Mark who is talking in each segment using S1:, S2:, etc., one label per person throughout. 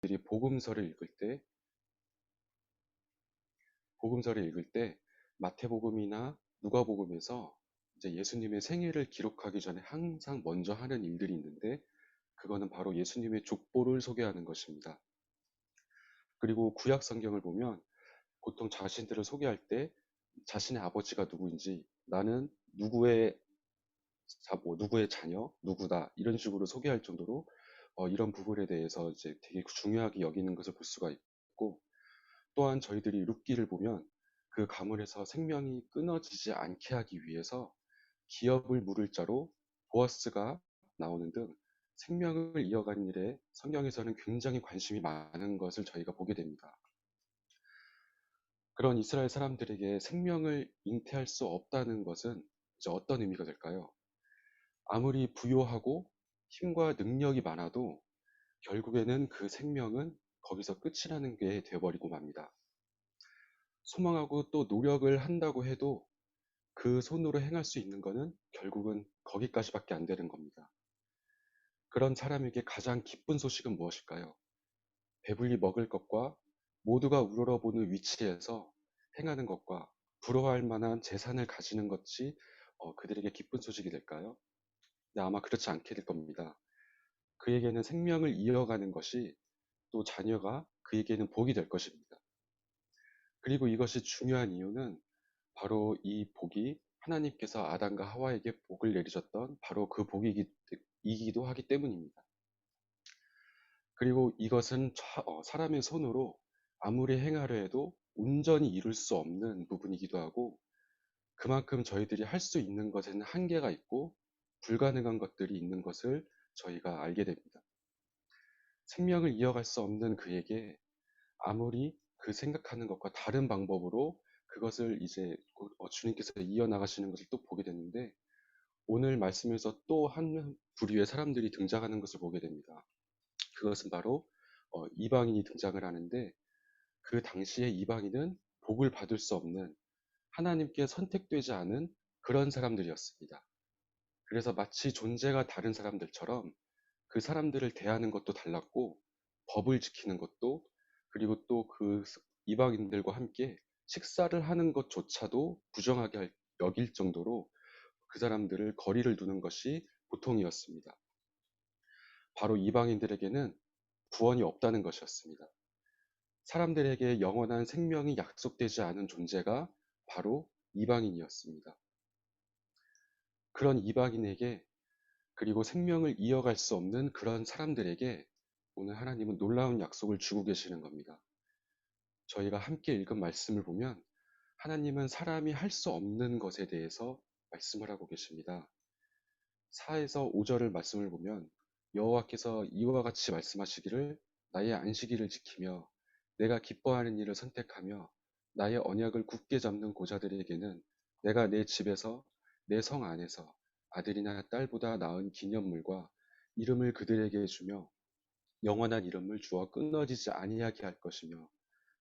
S1: 복음서를 읽을 때 마태복음이나 누가복음에서 이제 예수님의 생애를 기록하기 전에 항상 먼저 하는 일들이 있는데, 그거는 바로 예수님의 족보를 소개하는 것입니다. 그리고 구약 성경을 보면 보통 자신들을 소개할 때 자신의 아버지가 누구인지, 나는 누구의 자녀, 누구다, 이런 식으로 소개할 정도로 이런 부분에 대해서 이제 되게 중요하게 여기는 것을 볼 수가 있고, 또한 저희들이 룻기를 보면 그 가문에서 생명이 끊어지지 않게 하기 위해서 기업을 물을 자로 보아스가 나오는 등 생명을 이어가는 일에 성경에서는 굉장히 관심이 많은 것을 저희가 보게 됩니다. 그런 이스라엘 사람들에게 생명을 잉태할 수 없다는 것은 이제 어떤 의미가 될까요? 아무리 부요하고 힘과 능력이 많아도 결국에는 그 생명은 거기서 끝이 나는 게 되어버리고 맙니다. 소망하고 또 노력을 한다고 해도 그 손으로 행할 수 있는 것은 결국은 거기까지밖에 안 되는 겁니다. 그런 사람에게 가장 기쁜 소식은 무엇일까요? 배불리 먹을 것과 모두가 우러러보는 위치에서 행하는 것과 부러워할 만한 재산을 가지는 것이 그들에게 기쁜 소식이 될까요? 네, 아마 그렇지 않게 될 겁니다. 그에게는 생명을 이어가는 것이, 또 자녀가 그에게는 복이 될 것입니다. 그리고 이것이 중요한 이유는 바로 이 복이 하나님께서 아담과 하와에게 복을 내리셨던 바로 그 복이기도 하기 때문입니다. 그리고 이것은 사람의 손으로 아무리 행하려 해도 온전히 이룰 수 없는 부분이기도 하고, 그만큼 저희들이 할 수 있는 것에는 한계가 있고 불가능한 것들이 있는 것을 저희가 알게 됩니다. 생명을 이어갈 수 없는 그에게 아무리 그 생각하는 것과 다른 방법으로 그것을 이제 주님께서 이어나가시는 것을 또 보게 됐는데, 오늘 말씀에서 또 한 부류의 사람들이 등장하는 것을 보게 됩니다. 그것은 바로 이방인이 등장을 하는데, 그 당시에 이방인은 복을 받을 수 없는, 하나님께 선택되지 않은 그런 사람들이었습니다. 그래서 마치 존재가 다른 사람들처럼 그 사람들을 대하는 것도 달랐고, 법을 지키는 것도, 그리고 또 그 이방인들과 함께 식사를 하는 것조차도 부정하게 여길 정도로 그 사람들을 거리를 두는 것이 보통이었습니다. 바로 이방인들에게는 구원이 없다는 것이었습니다. 사람들에게 영원한 생명이 약속되지 않은 존재가 바로 이방인이었습니다. 그런 이방인에게, 그리고 생명을 이어갈 수 없는 그런 사람들에게 오늘 하나님은 놀라운 약속을 주고 계시는 겁니다. 저희가 함께 읽은 말씀을 보면 하나님은 사람이 할 수 없는 것에 대해서 말씀을 하고 계십니다. 4에서 5절을 말씀을 보면 여호와께서 이와 같이 말씀하시기를, 나의 안식일을 지키며 내가 기뻐하는 일을 선택하며 나의 언약을 굳게 잡는 고자들에게는 내가 내 집에서 내 성 안에서 아들이나 딸보다 나은 기념물과 이름을 그들에게 주며 영원한 이름을 주어 끊어지지 아니하게 할 것이며,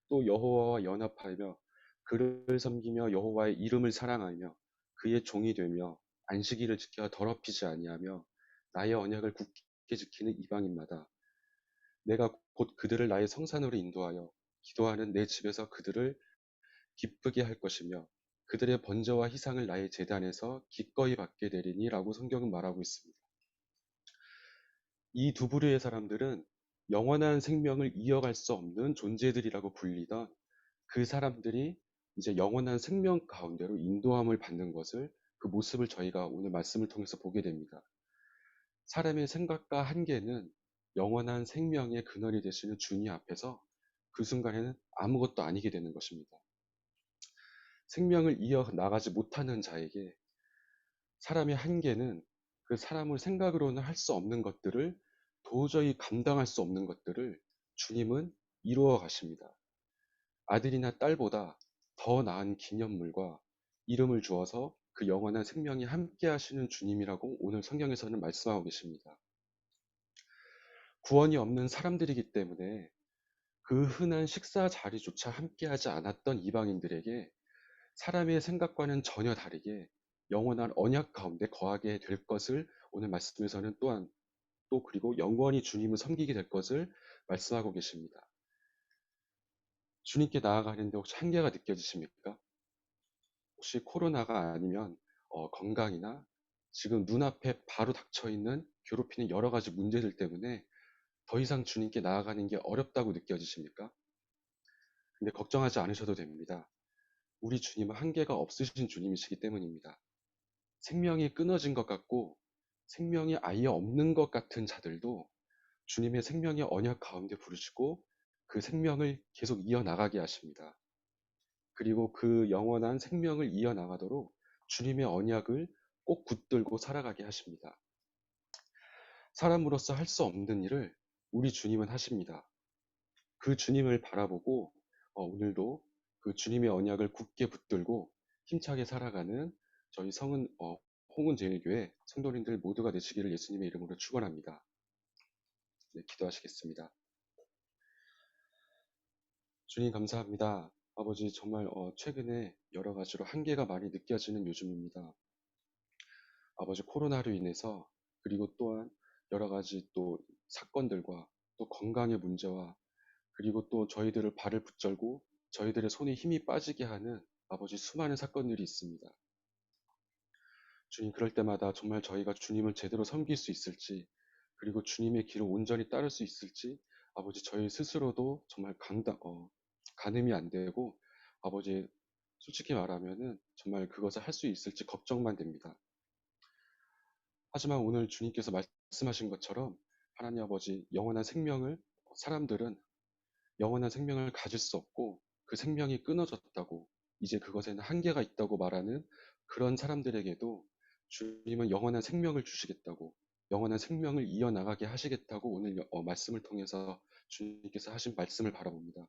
S1: 또 여호와와 연합하며 그를 섬기며 여호와의 이름을 사랑하며 그의 종이 되며 안식일을 지켜 더럽히지 아니하며 나의 언약을 굳게 지키는 이방인마다 내가 곧 그들을 나의 성산으로 인도하여 기도하는 내 집에서 그들을 기쁘게 할 것이며 그들의 번제와 희상을 나의 제단에서 기꺼이 받게 되리니라고 성경은 말하고 있습니다. 이 두 부류의 사람들은 영원한 생명을 이어갈 수 없는 존재들이라고 불리던 그 사람들이 이제 영원한 생명 가운데로 인도함을 받는 것을, 그 모습을 저희가 오늘 말씀을 통해서 보게 됩니다. 사람의 생각과 한계는 영원한 생명의 근원이 되시는 주님 앞에서 그 순간에는 아무것도 아니게 되는 것입니다. 생명을 이어나가지 못하는 자에게 사람의 한계는 그 사람을 생각으로는 할 수 없는 것들을, 도저히 감당할 수 없는 것들을 주님은 이루어 가십니다. 아들이나 딸보다 더 나은 기념물과 이름을 주어서 그 영원한 생명이 함께 하시는 주님이라고 오늘 성경에서는 말씀하고 계십니다. 구원이 없는 사람들이기 때문에 그 흔한 식사 자리조차 함께하지 않았던 이방인들에게 사람의 생각과는 전혀 다르게 영원한 언약 가운데 거하게 될 것을 오늘 말씀에서는 또한, 또 그리고 영원히 주님을 섬기게 될 것을 말씀하고 계십니다. 주님께 나아가는데 혹시 한계가 느껴지십니까? 혹시 코로나가 아니면 건강이나 지금 눈앞에 바로 닥쳐있는 괴롭히는 여러 가지 문제들 때문에 더 이상 주님께 나아가는 게 어렵다고 느껴지십니까? 근데 걱정하지 않으셔도 됩니다. 우리 주님은 한계가 없으신 주님이시기 때문입니다. 생명이 끊어진 것 같고 생명이 아예 없는 것 같은 자들도 주님의 생명의 언약 가운데 부르시고 그 생명을 계속 이어나가게 하십니다. 그리고 그 영원한 생명을 이어나가도록 주님의 언약을 꼭 붙들고 살아가게 하십니다. 사람으로서 할 수 없는 일을 우리 주님은 하십니다. 그 주님을 바라보고 오늘도 그 주님의 언약을 굳게 붙들고 힘차게 살아가는 저희 홍은제일교회 성도님들 모두가 되시기를 예수님의 이름으로 축원합니다. 네, 기도하시겠습니다. 주님 감사합니다. 아버지 정말 최근에 여러 가지로 한계가 많이 느껴지는 요즘입니다. 아버지 코로나로 인해서 그리고 또한 여러 가지 또 사건들과 또 건강의 문제와 그리고 또 저희들을 발을 붙들고 저희들의 손에 힘이 빠지게 하는 아버지 수많은 사건들이 있습니다. 주님 그럴 때마다 정말 저희가 주님을 제대로 섬길 수 있을지 그리고 주님의 길을 온전히 따를 수 있을지 아버지 저희 스스로도 정말 가늠이 안 되고 아버지 솔직히 말하면은 정말 그것을 할 수 있을지 걱정만 됩니다. 하지만 오늘 주님께서 말씀하신 것처럼 하나님 아버지 사람들은 영원한 생명을 가질 수 없고 그 생명이 끊어졌다고 이제 그것에는 한계가 있다고 말하는 그런 사람들에게도 주님은 영원한 생명을 주시겠다고 영원한 생명을 이어나가게 하시겠다고 오늘 말씀을 통해서 주님께서 하신 말씀을 바라봅니다.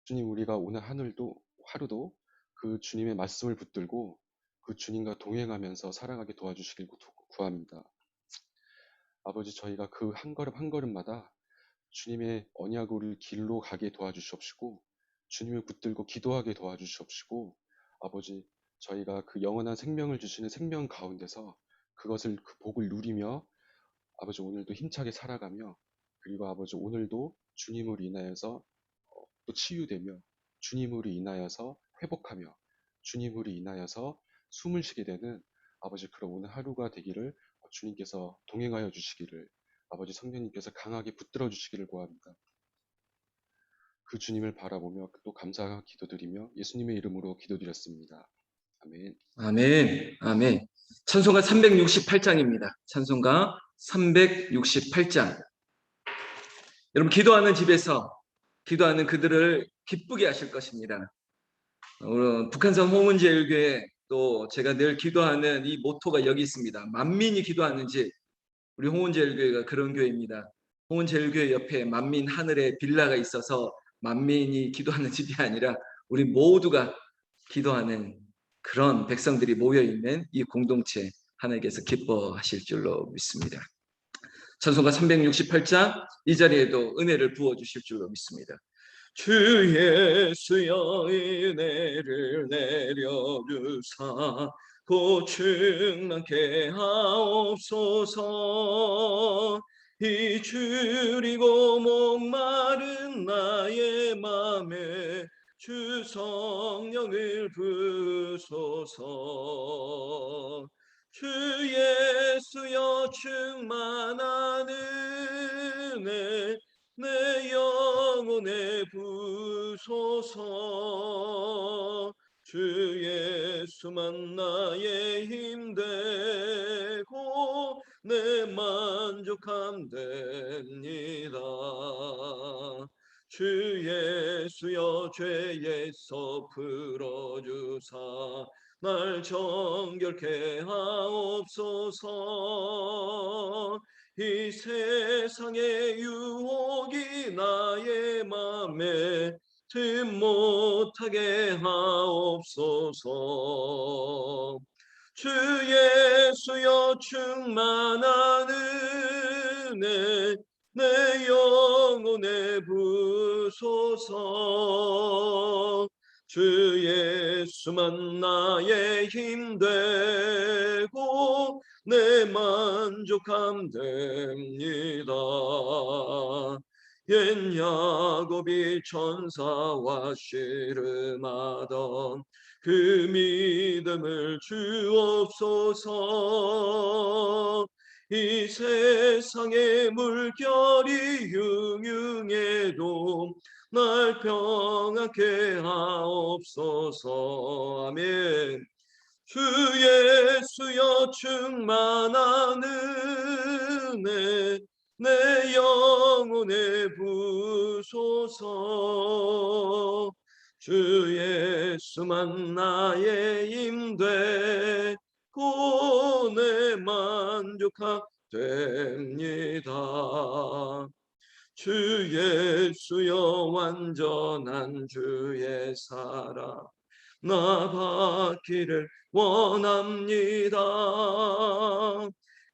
S1: 주님 우리가 오늘 하루도 그 주님의 말씀을 붙들고 그 주님과 동행하면서 살아가게 도와주시길 구합니다. 아버지 저희가 그 한 걸음 한 걸음마다 주님의 언약을 길로 가게 도와주시옵시고 주님을 붙들고 기도하게 도와주시옵시고 아버지 저희가 그 영원한 생명을 주시는 생명 가운데서 그 복을 누리며 아버지 오늘도 힘차게 살아가며 그리고 아버지 오늘도 주님으로 인하여서 또 치유되며 주님으로 인하여서 회복하며 주님으로 인하여서 숨을 쉬게 되는 아버지 그런 오늘 하루가 되기를 주님께서 동행하여 주시기를 아버지 성령님께서 강하게 붙들어 주시기를 구합니다. 그 주님을 바라보며 또 감사 기도드리며 예수님의 이름으로 기도드렸습니다. 아멘.
S2: 아멘. 아멘. 찬송가 368장입니다. 찬송가 368장. 여러분 기도하는 집에서 기도하는 그들을 기쁘게 하실 것입니다. 북한산 홍은제일교회 또 제가 늘 기도하는 이 모토가 여기 있습니다. 만민이 기도하는 집. 우리 홍은제일교회가 그런 교회입니다. 홍은제일교회 옆에 만민 하늘에 빌라가 있어서 만민이 기도하는 집이 아니라 우리 모두가 기도하는 그런 백성들이 모여있는 이 공동체 하나님께서 기뻐하실 줄로 믿습니다. 찬송가 368장 이 자리에도 은혜를 부어주실 줄로 믿습니다. 주 예수여 은혜를 내려주사 곧 충만케 하옵소서. 이 줄이고 목마른 나의 맘에 주 성령을 부소서. 주 예수여 충만한 은혜 내 영혼에 부소서. 주 예수만 나의 힘되고 내 만족함 됩니다. 주 예수여 죄에서 풀어주사 날 정결케 하옵소서. 이 세상의 유혹이 나의 맘에 틈 못하게 하옵소서. 주 예수여 충만한 은혜 내 영혼에 부소서. 주 예수만 나의 힘되고 내 만족함 됩니다. 옛 야곱이 천사와 씨름하던 그 믿음을 주옵소서. 이 세상의 물결이 흉흉해도 날 평안케 하옵소서. 아멘. 주 예수여 충만한 은혜 내 영혼에 부소서. 주 예수만 나의 힘되고 내 만족합됩니다. 주 예수여 완전한 주의 사랑 나 받기를 원합니다.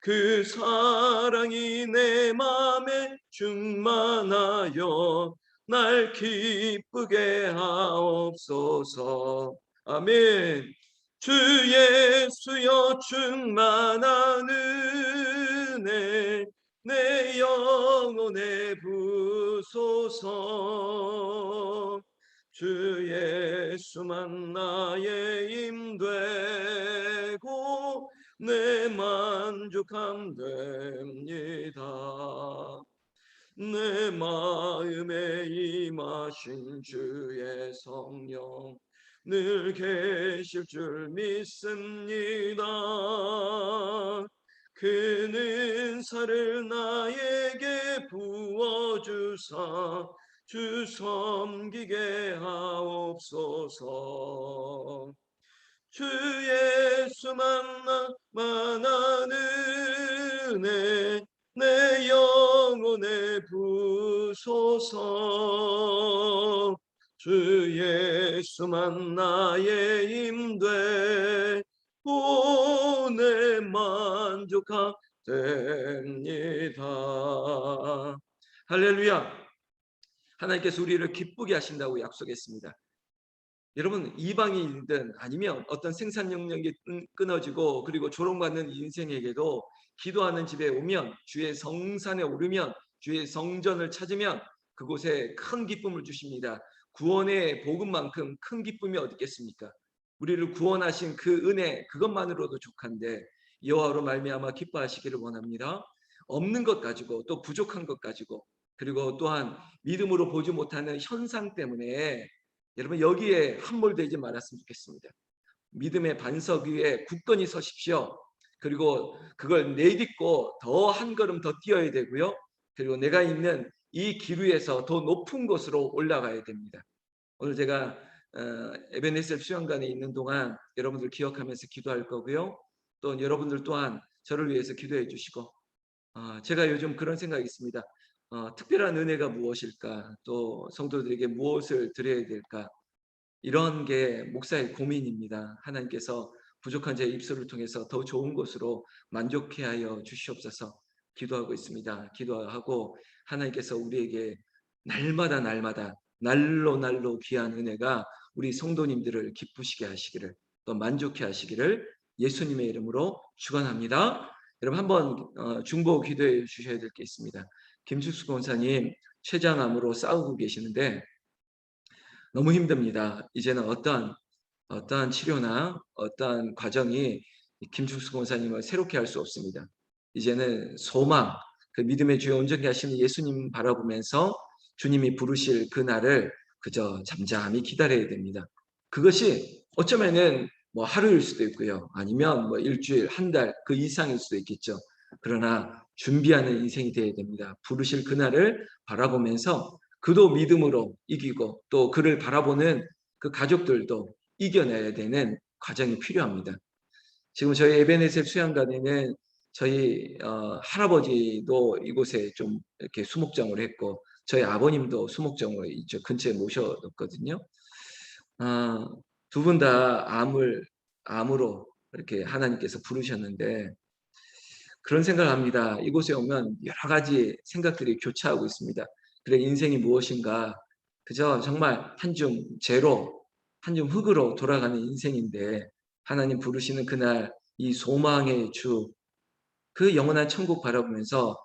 S2: 그 사랑이 내 맘에 충만하여 날 기쁘게 하옵소서. 아멘. 주 예수여 충만한 은혜 내 영혼에 부소서. 주 예수만 나의 힘되고 내 만족함 됩니다. 내 마음에 임하신 주의 성령 늘 계실 줄 믿습니다. 그 은사를 나에게 부어주사 주 섬기게 하옵소서. 주 예수 만난 은혜 내 영혼에 부소서. 주 예수만 나의 힘되고 내 만족함 됩니다. 할렐루야. 하나님께서 우리를 기쁘게 하신다고 약속했습니다. 여러분, 이방인이든 아니면 어떤 생산 영역이 끊어지고 그리고 조롱받는 인생에게도 기도하는 집에 오면, 주의 성산에 오르면, 주의 성전을 찾으면 그곳에 큰 기쁨을 주십니다. 구원의 복음만큼 큰 기쁨이 어디 있겠습니까? 우리를 구원하신 그 은혜, 그것만으로도 족한데 여호와로 말미암아 기뻐하시기를 원합니다. 없는 것 가지고 또 부족한 것 가지고 그리고 또한 믿음으로 보지 못하는 현상 때문에 여러분 여기에 함몰되지 말았으면 좋겠습니다. 믿음의 반석 위에 굳건히 서십시오. 그리고 그걸 내딛고 더 한 걸음 더 뛰어야 되고요. 그리고 내가 있는 이 길 위에서 더 높은 곳으로 올라가야 됩니다. 오늘 제가 에베네셀 수양관에 있는 동안 여러분들 기억하면서 기도할 거고요. 또 여러분들 또한 저를 위해서 기도해 주시고 제가 요즘 그런 생각이 있습니다. 특별한 은혜가 무엇일까? 또 성도들에게 무엇을 드려야 될까? 이런 게 목사의 고민입니다. 하나님께서 부족한 제 입술을 통해서 더 좋은 것으로 만족해 하여 주시옵소서 기도하고 있습니다. 기도하고 하나님께서 우리에게 날마다 날로 날로 귀한 은혜가 우리 성도님들을 기쁘시게 하시기를 또 만족해 하시기를 예수님의 이름으로 축원합니다. 여러분 한번 중보 기도해 주셔야 될 게 있습니다. 김숙수 권사님 췌장암으로 싸우고 계시는데 너무 힘듭니다. 이제는 어떠한 치료나 어떠한 과정이 김충수 권사님을 새롭게 할 수 없습니다. 이제는 소망, 그 믿음의 주여 온전히 하시는 예수님 바라보면서 주님이 부르실 그날을 그저 잠잠히 기다려야 됩니다. 그것이 어쩌면은 뭐 하루일 수도 있고요. 아니면 뭐 일주일, 한 달 그 이상일 수도 있겠죠. 그러나 준비하는 인생이 되어야 됩니다. 부르실 그날을 바라보면서 그도 믿음으로 이기고 또 그를 바라보는 그 가족들도 이겨내야 되는 과정이 필요합니다. 지금 저희 에베네셀 수양관에는 저희 할아버지도 이곳에 좀 이렇게 수목장을 했고 저희 아버님도 수목장을 이쪽 근처에 모셔뒀거든요. 두 분 다 암으로 이렇게 하나님께서 부르셨는데 그런 생각을 합니다. 이곳에 오면 여러 가지 생각들이 교차하고 있습니다. 그래 인생이 무엇인가? 그저 정말 한 줌 재로, 한 줌 흙으로 돌아가는 인생인데 하나님 부르시는 그날 이 소망의 주, 그 영원한 천국 바라보면서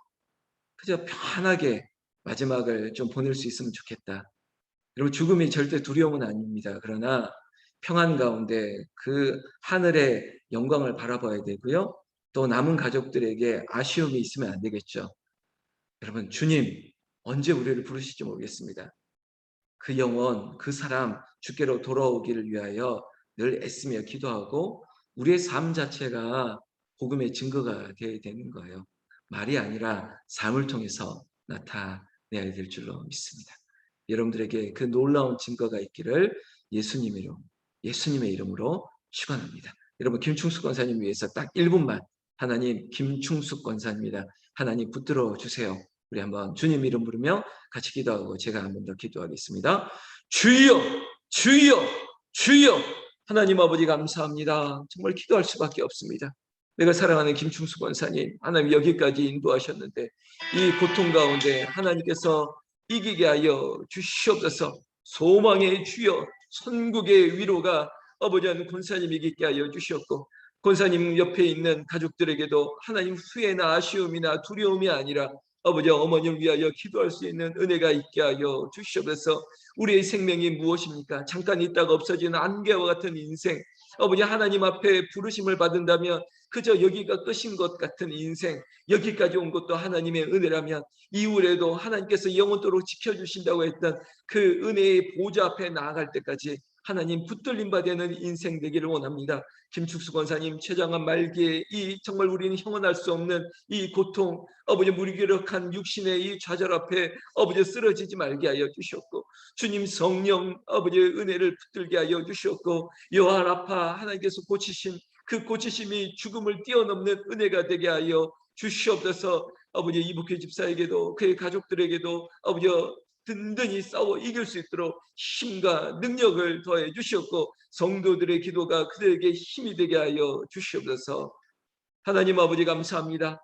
S2: 그저 편하게 마지막을 좀 보낼 수 있으면 좋겠다. 여러분, 죽음이 절대 두려움은 아닙니다. 그러나 평안 가운데 그 하늘의 영광을 바라봐야 되고요. 또 남은 가족들에게 아쉬움이 있으면 안 되겠죠. 여러분, 주님 언제 우리를 부르실지 모르겠습니다. 그 영혼, 그 사람 주께로 돌아오기를 위하여 늘 애쓰며 기도하고 우리의 삶 자체가 복음의 증거가 되어야 되는 거예요. 말이 아니라 삶을 통해서 나타내야 될 줄로 믿습니다. 여러분들에게 그 놀라운 증거가 있기를 예수님의 이름으로 축원합니다. 여러분, 김충숙 권사님 위해서 딱 1분만 하나님, 김충숙 권사입니다. 하나님 붙들어 주세요. 우리 한번 주님 이름 부르며 같이 기도하고 제가 한 번 더 기도하겠습니다. 주여, 주여, 주여. 하나님 아버지 감사합니다. 정말 기도할 수밖에 없습니다. 내가 사랑하는 김충수 권사님, 하나님 여기까지 인도하셨는데 이 고통 가운데 하나님께서 이기게 하여 주시옵소서. 소망의 주여, 천국의 위로가 아버지 하는 권사님에게 있게 하여 주시옵고, 권사님 옆에 있는 가족들에게도 하나님 후회나 아쉬움이나 두려움이 아니라 아버지 어머니를 위하여 기도할 수 있는 은혜가 있게 하여 주시옵소서. 우리의 생명이 무엇입니까? 잠깐 있다가 없어지는 안개와 같은 인생. 아버지 하나님 앞에 부르심을 받은다면 그저 여기가 끝인 것 같은 인생, 여기까지 온 것도 하나님의 은혜라면 이후에도 하나님께서 영원토록 지켜주신다고 했던 그 은혜의 보좌 앞에 나아갈 때까지 하나님 붙들림 받는 인생 되기를 원합니다. 김축수 권사님 최장암 말기에 이 정말 우리는 형언할 수 없는 이 고통, 아버지 무기력한 육신의 이 좌절 앞에 아버지 쓰러지지 말게 하여 주셨고, 주님 성령 아버지의 은혜를 붙들게 하여 주셨고, 여호와라파 하나님께서 고치신 그 고치심이 죽음을 뛰어넘는 은혜가 되게 하여 주시옵소서. 아버지 이복희 집사에게도 그의 가족들에게도 아버지 든든히 싸워 이길 수 있도록 힘과 능력을 더해 주시옵고, 성도들의 기도가 그들에게 힘이 되게 하여 주시옵소서. 하나님 아버지 감사합니다.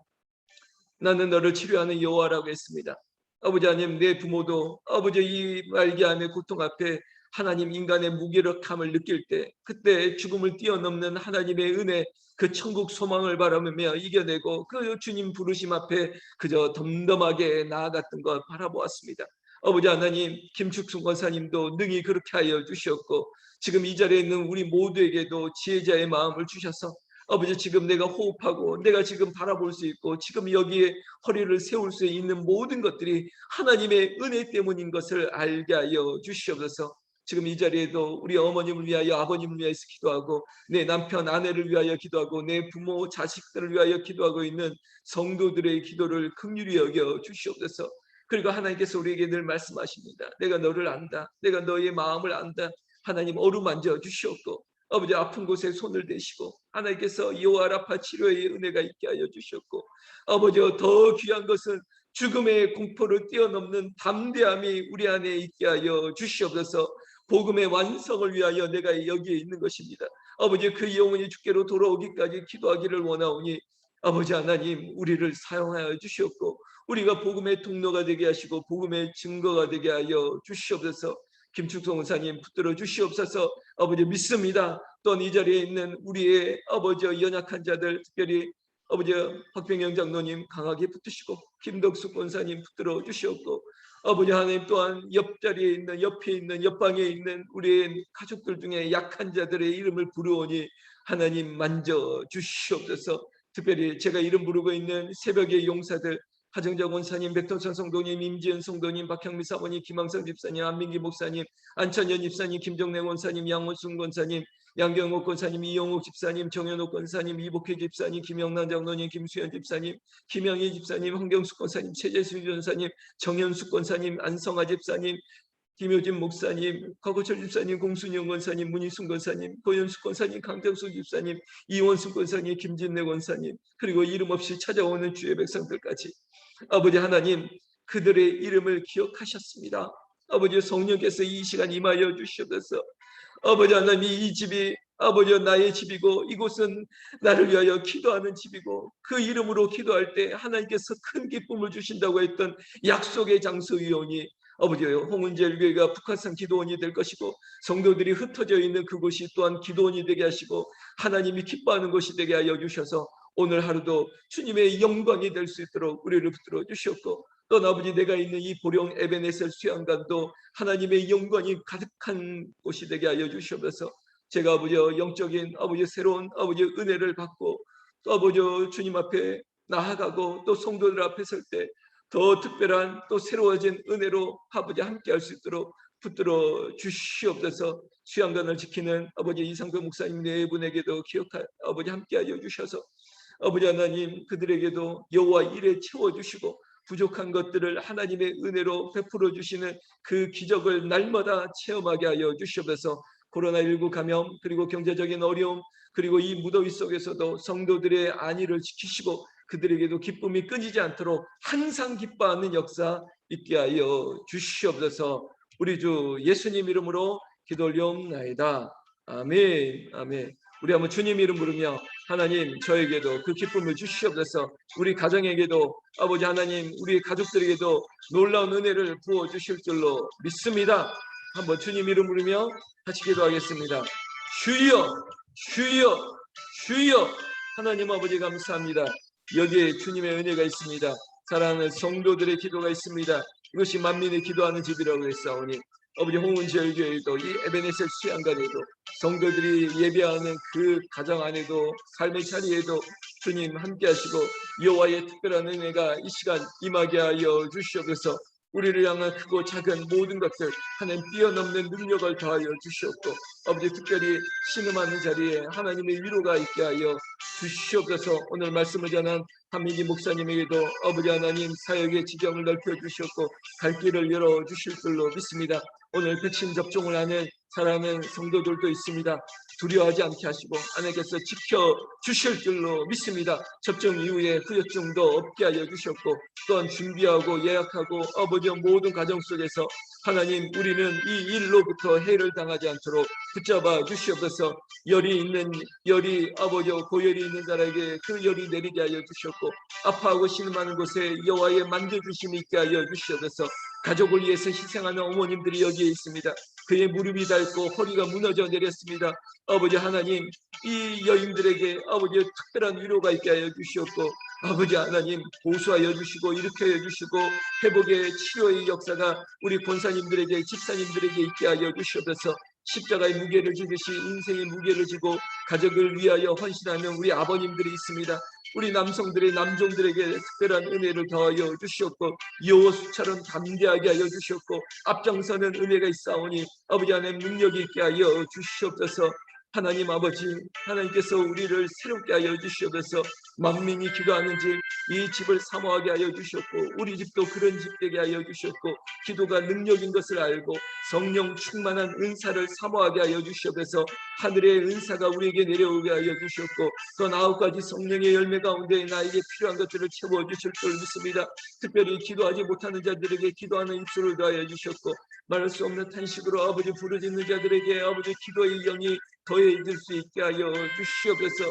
S2: 나는 너를 치료하는 여호와라고 했습니다. 아버지 하나님, 내 부모도 아버지 이 말기암의 고통 앞에 하나님 인간의 무기력함을 느낄 때 그때 죽음을 뛰어넘는 하나님의 은혜, 그 천국 소망을 바라며 이겨내고 그 주님 부르심 앞에 그저 덤덤하게 나아갔던 것 바라보았습니다. 아버지 하나님, 김축순 권사님도 능히 그렇게 하여 주셨고, 지금 이 자리에 있는 우리 모두에게도 지혜자의 마음을 주셔서 아버지 지금 내가 호흡하고 내가 지금 바라볼 수 있고 지금 여기에 허리를 세울 수 있는 모든 것들이 하나님의 은혜 때문인 것을 알게 하여 주시옵소서. 지금 이 자리에도 우리 어머님을 위하여 아버님을 위해서 기도하고 내 남편 아내를 위하여 기도하고 내 부모 자식들을 위하여 기도하고 있는 성도들의 기도를 긍휼히 여겨 주시옵소서. 그리고 하나님께서 우리에게 늘 말씀하십니다. 내가 너를 안다. 내가 너의 마음을 안다. 하나님 어루만져 주시옵고 아버지 아픈 곳에 손을 대시고 하나님께서 여호와 라파 치료의 은혜가 있게 하여 주셨고, 아버지 더 귀한 것은 죽음의 공포를 뛰어넘는 담대함이 우리 안에 있게 하여 주시옵소서. 복음의 완성을 위하여 내가 여기에 있는 것입니다. 아버지 그 영혼이 주께로 돌아오기까지 기도하기를 원하오니 아버지 하나님 우리를 사용하여 주시옵고 우리가 복음의 통로가 되게 하시고 복음의 증거가 되게 하여 주시옵소서. 김충성 원사님 붙들어 주시옵소서. 아버지 믿습니다. 또한 이 자리에 있는 우리의 아버지 연약한 자들, 특별히 아버지 박병영 장로님 강하게 붙드시고 김덕숙 권사님 붙들어 주시옵고, 아버지 하나님 또한 옆자리에 있는 옆에 있는 옆방에 있는 우리의 가족들 중에 약한 자들의 이름을 부르오니 하나님 만져 주시옵소서. 특별히 제가 이름 부르고 있는 새벽의 용사들 하정자 권사님, 백도천 성도님, 임지은 성도님, 박형미 사모님, 김항성 집사님, 안민기 목사님, 안천연 집사님, 김정래 권사님, 양원순 권사님, 양경옥 권사님, 이영옥 집사님, 정현옥 권사님, 이복희 집사님, 김영란 장로님, 김수현 집사님, 김영희 집사님, 황경숙 권사님, 최재수 전사님, 정현숙 권사님, 안성아 집사님, 김효진 목사님, 과거철 집사님, 공순영 권사님, 문희순 권사님, 고현숙 권사님, 강정수 집사님, 이원숙 권사님, 김진래 권사님, 그리고 이름 없이 찾아오는 주의 백성들까지 아버지 하나님 그들의 이름을 기억하셨습니다. 아버지 성령께서 이 시간 임하여 주시옵소서. 아버지 하나님 이 집이 아버지 나의 집이고 이곳은 나를 위하여 기도하는 집이고 그 이름으로 기도할 때 하나님께서 큰 기쁨을 주신다고 했던 약속의 장소이오니 아버지 홍은재 교회가 북한산 기도원이 될 것이고 성도들이 흩어져 있는 그곳이 또한 기도원이 되게 하시고 하나님이 기뻐하는 곳이 되게 하여 주셔서 오늘 하루도 주님의 영광이 될 수 있도록 우리를 붙들어 주셨고, 또 아버지 내가 있는 이 보령 에베네셀 수양관도 하나님의 영광이 가득한 곳이 되게 하여 주시옵소서. 제가 아버지 영적인 아버지 새로운 아버지 은혜를 받고, 또 아버지 주님 앞에 나아가고 또 성도들 앞에 설 때 더 특별한 또 새로워진 은혜로 아버지 함께할 수 있도록 붙들어 주시옵소서. 수양관을 지키는 아버지 이상도 목사님 네 분에게도 아버지 함께하여 주셔서 아버지 하나님 그들에게도 여호와 일에 채워주시고 부족한 것들을 하나님의 은혜로 베풀어 주시는 그 기적을 날마다 체험하게 하여 주시옵소서. 코로나19 감염 그리고 경제적인 어려움 그리고 이 무더위 속에서도 성도들의 안위를 지키시고 그들에게도 기쁨이 끊이지 않도록 항상 기뻐하는 역사 있게 하여 주시옵소서. 우리 주 예수님 이름으로 기도 올려옵나이다. 아멘. 아멘. 우리 한번 주님 이름 부르며 하나님 저에게도 그 기쁨을 주시옵소서. 우리 가정에게도 아버지 하나님 우리 가족들에게도 놀라운 은혜를 부어 주실 줄로 믿습니다. 한번 주님 이름 부르며 같이 기도하겠습니다. 주여 주여 주여. 하나님 아버지 감사합니다. 여기에 주님의 은혜가 있습니다. 사랑하는 성도들의 기도가 있습니다. 이것이 만민의 기도하는 집이라고 했사오니 아버지 홍은제일교회도 이 에베네셀 수양관에도 성도들이 예배하는 그 가정 안에도 삶의 자리에도 주님 함께 하시고 여호와의 특별한 은혜가 이 시간 임하게 하여 주시옵소서. 우리를 향한 크고 작은 모든 것들 하나님 뛰어넘는 능력을 더하여 주시옵고 아버지 특별히 신음하는 자리에 하나님의 위로가 있게 하여 주시옵소서. 오늘 말씀을 전한 한민기 목사님에게도 아버지 하나님 사역의 지경을 넓혀 주셨고 갈 길을 열어 주실 줄로 믿습니다. 오늘 백신 접종을 하는 사랑하는 성도들도 있습니다. 두려워하지 않게 하시고 하나님께서 지켜주실 줄로 믿습니다. 접종 이후에 후유증도 없게 하여 주셨고 또한 준비하고 예약하고 아버지 모든 가정 속에서 하나님 우리는 이 일로부터 해를 당하지 않도록 붙잡아 주시옵소서. 열이 아버지 고열이 있는 자에게 그 열이 내리게 하여 주셨고 아파하고 신음하는 곳에 여호와의 만져주심이 있게 하여 주시옵소서. 가족을 위해서 희생하는 어머님들이 여기에 있습니다. 그의 무릎이 닳고 허리가 무너져 내렸습니다. 아버지 하나님 이 여인들에게 아버지의 특별한 위로가 있게 하여 주시옵고 아버지 하나님 보수하여 주시고 일으켜 주시고 회복의 치료의 역사가 우리 권사님들에게 집사님들에게 있게 하여 주시옵소서. 십자가의 무게를 지듯이 인생의 무게를 지고 가족을 위하여 헌신하는 우리 아버님들이 있습니다. 우리 남성들의 남종들에게 특별한 은혜를 더하여 주시옵고 여호수처럼 담대하게 하여 주시옵고 앞장서는 은혜가 있사오니 아버지 하나님 능력이 있게 하여 주시옵소서. 하나님 아버지 하나님께서 우리를 새롭게 하여 주시옵소서. 만민이 기도하는 집 이 집을 사모하게 하여 주셨고 우리 집도 그런 집 되게 하여 주셨고 기도가 능력인 것을 알고 성령 충만한 은사를 사모하게 하여 주시옵소서. 하늘의 은사가 우리에게 내려오게 하여 주셨고 또 9가지 성령의 열매 가운데 나에게 필요한 것들을 채워주실 줄 믿습니다. 특별히 기도하지 못하는 자들에게 기도하는 입술을 더하여 주셨고 말할 수 없는 탄식으로 아버지 부르짖는 자들에게 아버지 기도의 영이 더해질 수 있게 하여 주시옵소서.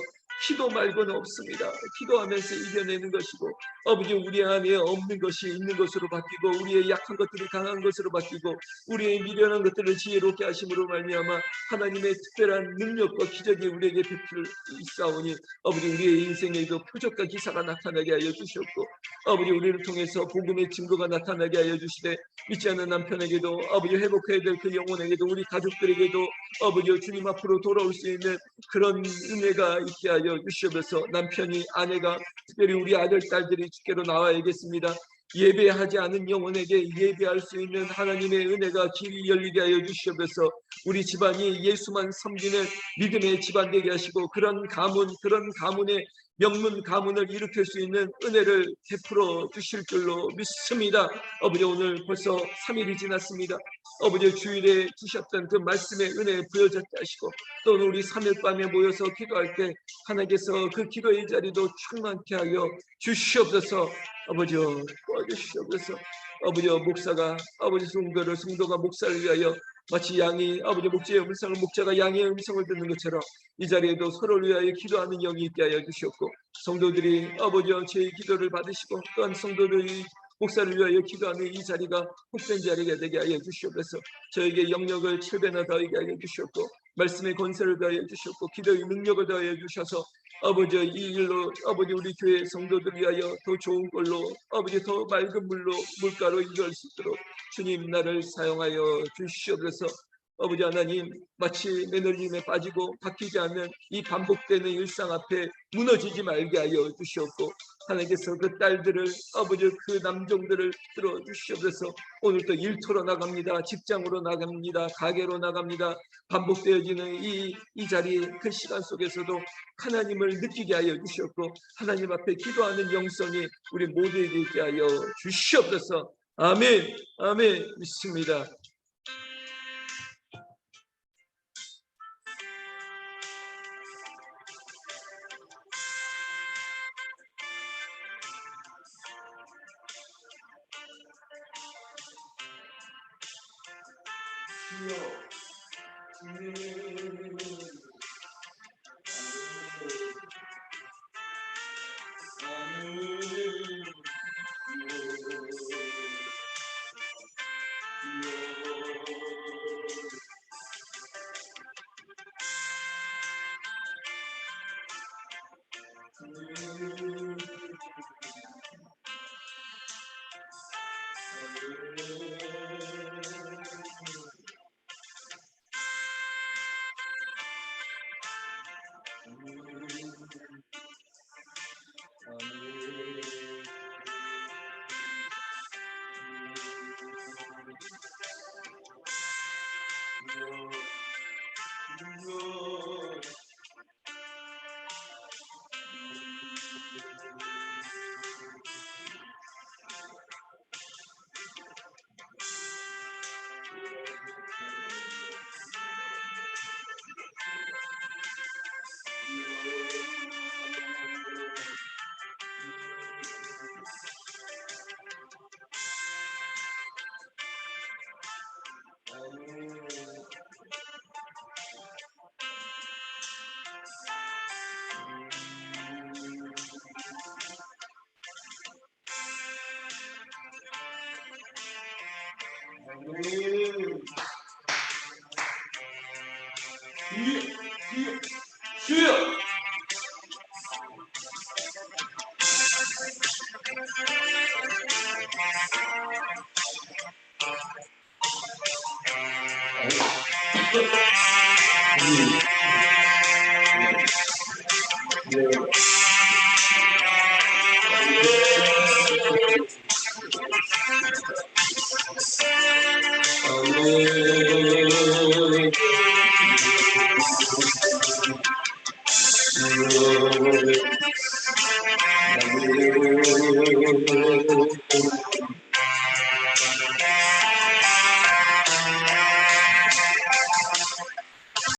S2: 기도 말고는 없습니다. 기도하면서 이겨내는 것이고 아버지 우리 안에 없는 것이 있는 것으로 바뀌고 우리의 약한 것들이 강한 것으로 바뀌고 우리의 미련한 것들을 지혜롭게 하심으로 말미암아 하나님의 특별한 능력과 기적이 우리에게 베풀 있사오니 아버지 우리의 인생에도 표적과 기사가 나타나게 하여 주셨고 아버지 우리를 통해서 복음의 증거가 나타나게 하여 주시되 믿지 않는 남편에게도 아버지 회복해야 될 그 영혼에게도 우리 가족들에게도 아버지 주님 앞으로 돌아올 수 있는 그런 은혜가 있게 하여 주시옵소서. 남편이 아내가 특별히 우리 아들 딸들이 주께로 나와야겠습니다. 예배하지 않은 영혼에게 예배할 수 있는 하나님의 은혜가 길이 열리게 하여 주시옵소서. 우리 집안이 예수만 섬기는 믿음의 집안 되게 하시고 그런 가문의 명문 가문을 일으킬 수 있는 은혜를 베풀어 주실 줄로 믿습니다. 아버지 오늘 벌써 3일이 지났습니다. 아버지 주일에 주셨던 그 말씀의 은혜 부여졌다 하시고 또 우리 3일 밤에 모여서 기도할 때 하나님께서 그 기도의 자리도 충만케 하여 주시옵소서. 아버지 도와주시옵소서. 아버지 목사가 아버지 성도가 목사를 위하여 마치 양이 아버지 목자의 음성을 목자가 양의 음성을 듣는 것처럼 이 자리에도 서로를 위하여 기도하는 영이 있게 하여 주시옵고 성도들이 아버지 저희 기도를 받으시고 또한 성도들이 목사를 위하여 기도하는 이 자리가 복된 자리가 되게 하여 주시옵소서. 저에게 영역을 7배나 더하게 하여 주시옵고 말씀의 권세를 더하여 주시옵고 기도의 능력을 더하여 주셔서 아버지 이 일로 아버지 우리 교회 성도들 위하여 더 좋은 걸로 아버지 더 맑은 물가로 이럴 수 있도록 주님 나를 사용하여 주시옵소서. 아버지 하나님 마치 매너림에 빠지고 바뀌지 않는 이 반복되는 일상 앞에 무너지지 말게 하여 주시옵고 하나님께서 그 딸들을 아버지 그 남종들을 들어주시옵소서. 오늘도 일터로 나갑니다. 직장으로 나갑니다. 가게로 나갑니다. 반복되어지는 이 자리 그 시간 속에서도 하나님을 느끼게 하여 주시옵고 하나님 앞에 기도하는 영성이 우리 모두에게 있게 하여 주시옵소서. 아멘. 아멘. 믿습니다. 주여. 아멘.